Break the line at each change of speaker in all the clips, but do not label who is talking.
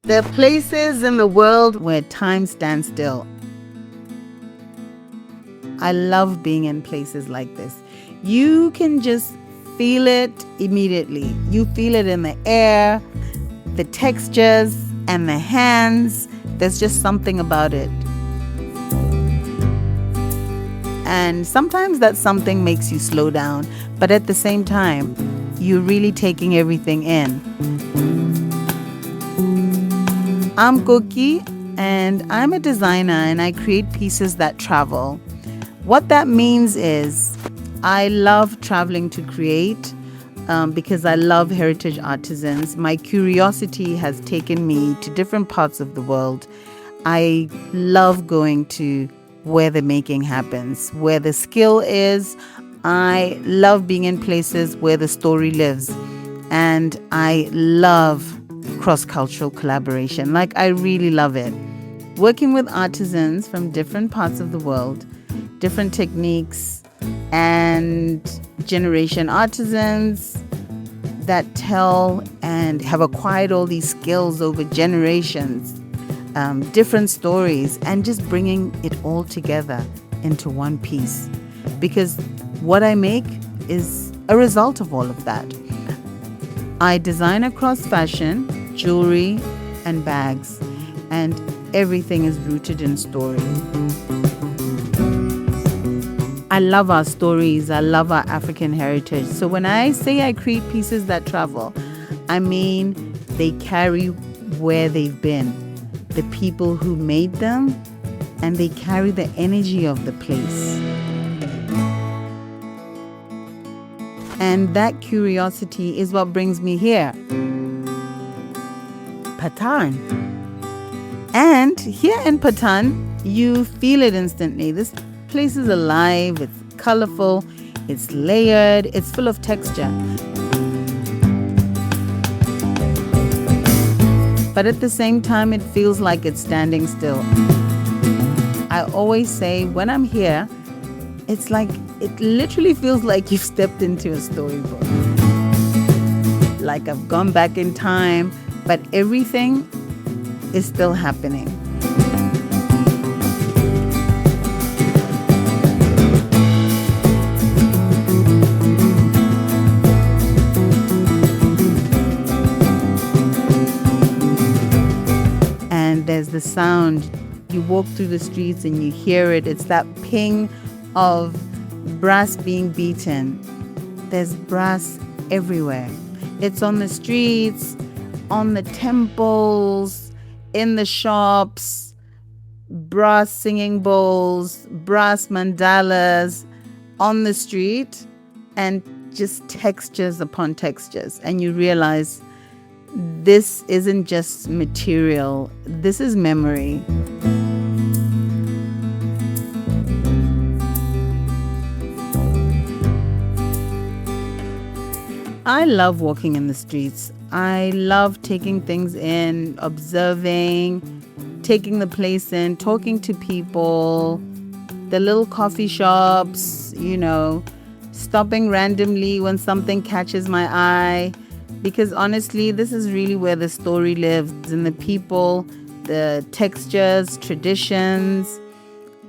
There are places in the world where time stands still. I love being in places like this. You can just feel it immediately. You feel it in the air, the textures, and the hands. There's just something about it. And sometimes that something makes you slow down, but at the same time, you're really taking everything in. I'm Koki, and I'm a designer, and I create pieces that travel. What that means is I love traveling to create because I love heritage artisans. My curiosity has taken me to different parts of the world. I love going to where the making happens, where the skill is. I love being in places where the story lives. And I love cross-cultural collaboration. Like, I really love it. Working with artisans from different parts of the world, different techniques, and generation artisans that tell and have acquired all these skills over generations, different stories, and just bringing it all together into one piece. Because what I make is a result of all of that. I design across fashion, jewelry, and bags, and everything is rooted in story. I love our stories. I love our African heritage. So when I say I create pieces that travel, I mean they carry where they've been, the people who made them, and they carry the energy of the place. And that curiosity is what brings me here. Patan. And here in Patan, you feel it instantly. This place is alive, it's colorful, it's layered, it's full of texture. But at the same time, it feels like it's standing still. I always say when I'm here, it's like, it literally feels like you've stepped into a storybook. Like I've gone back in time, but everything is still happening. And there's the sound. You walk through the streets and you hear it. It's that ping of brass being beaten. There's brass everywhere. It's on the streets, on the temples, in the shops, brass singing bowls, brass mandalas on the street, and just textures upon textures. And you realize this isn't just material, this is memory. I love walking in the streets. I love taking things in, observing, taking the place in, talking to people, the little coffee shops, stopping randomly when something catches my eye. Because honestly, this is really where the story lives, in the people, the textures, traditions,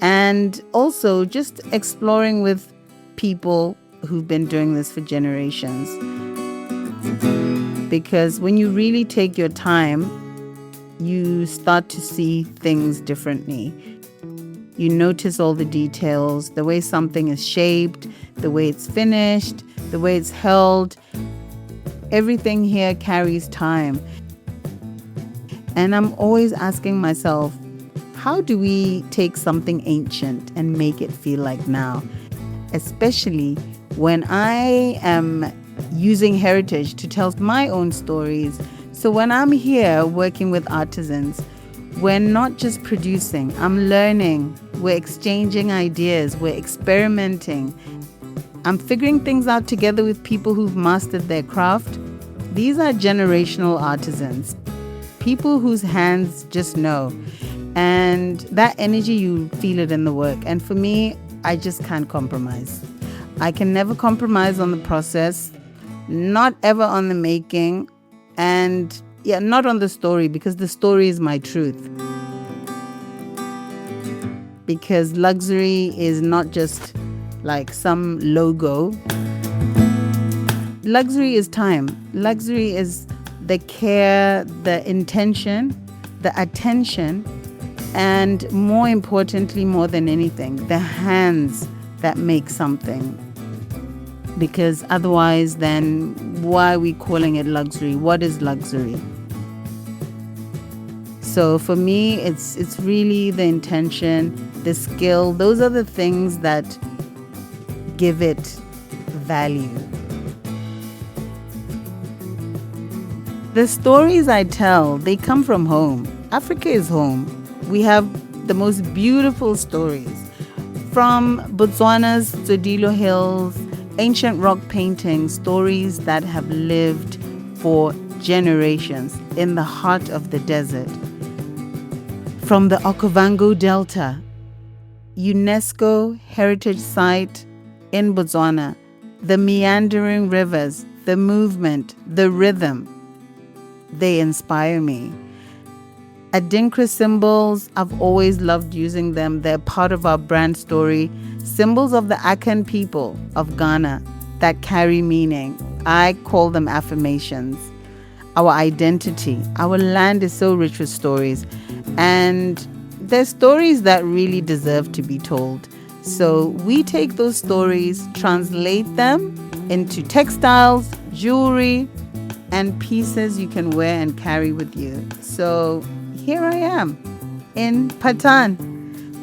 and also just exploring with people who've been doing this for generations. Because when you really take your time, you start to see things differently. You notice all the details, the way something is shaped, the way it's finished, the way it's held. Everything here carries time. And I'm always asking myself, how do we take something ancient and make it feel like now? Especially when I am using heritage to tell my own stories. So when I'm here working with artisans, we're not just producing, I'm learning, we're exchanging ideas, we're experimenting. I'm figuring things out together with people who've mastered their craft. These are generational artisans, people whose hands just know. And that energy, you feel it in the work. And for me, I just can't compromise. I can never compromise on the process, not ever on the making. And Yeah, not on the story, because the story is my truth. Because luxury is not just like some logo. Luxury is time. Luxury is the care, the intention, the attention, and more importantly, more than anything, the hands that make something. Because otherwise, then why are we calling it luxury? What is luxury? So for me, it's really the intention, the skill. Those are the things that give it value. The stories I tell, they come from home. Africa is home. We have the most beautiful stories. From Botswana's Zodilo Hills, ancient rock paintings, stories that have lived for generations in the heart of the desert. From the Okavango Delta, UNESCO heritage site in Botswana, the meandering rivers, the movement, the rhythm, they inspire me. Adinkra symbols, I've always loved using them. They're part of our brand story. Symbols of the Akan people of Ghana that carry meaning. I call them affirmations. Our identity. Our land is so rich with stories. And they're stories that really deserve to be told. So we take those stories, translate them into textiles, jewelry, and pieces you can wear and carry with you. So here I am in Patan,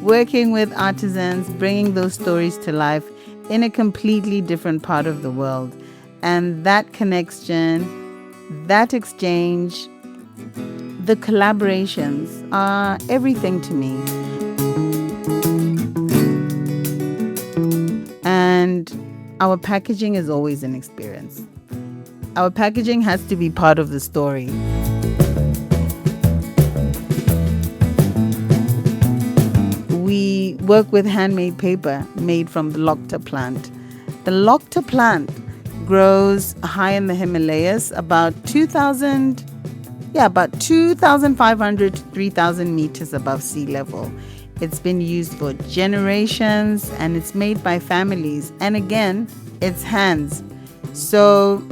working with artisans, bringing those stories to life in a completely different part of the world. And that connection, that exchange, the collaborations are everything to me. And our packaging is always an experience. Our packaging has to be part of the story. We work with handmade paper made from the Lokta plant. The Lokta plant grows high in the Himalayas, about 2,500 to 3,000 meters above sea level. It's been used for generations and it's made by families. And again, it's hands. So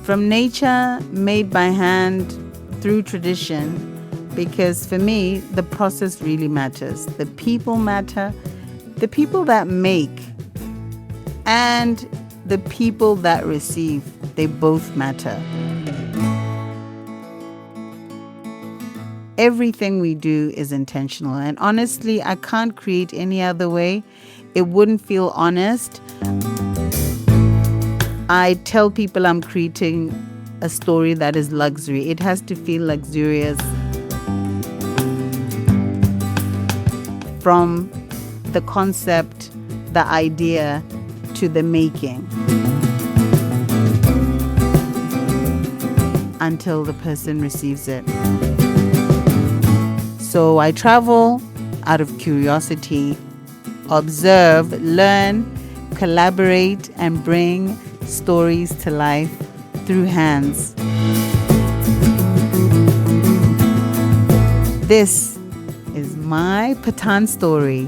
from nature, made by hand, through tradition, because for me, the process really matters. The people matter. The people that make and the people that receive, they both matter. Everything we do is intentional. And honestly, I can't create any other way. It wouldn't feel honest. I tell people I'm creating a story that is luxury. It has to feel luxurious. From the concept, the idea, to the making. Until the person receives it. So I travel out of curiosity, observe, learn, collaborate, and bring stories to life through hands. This is my Patan story.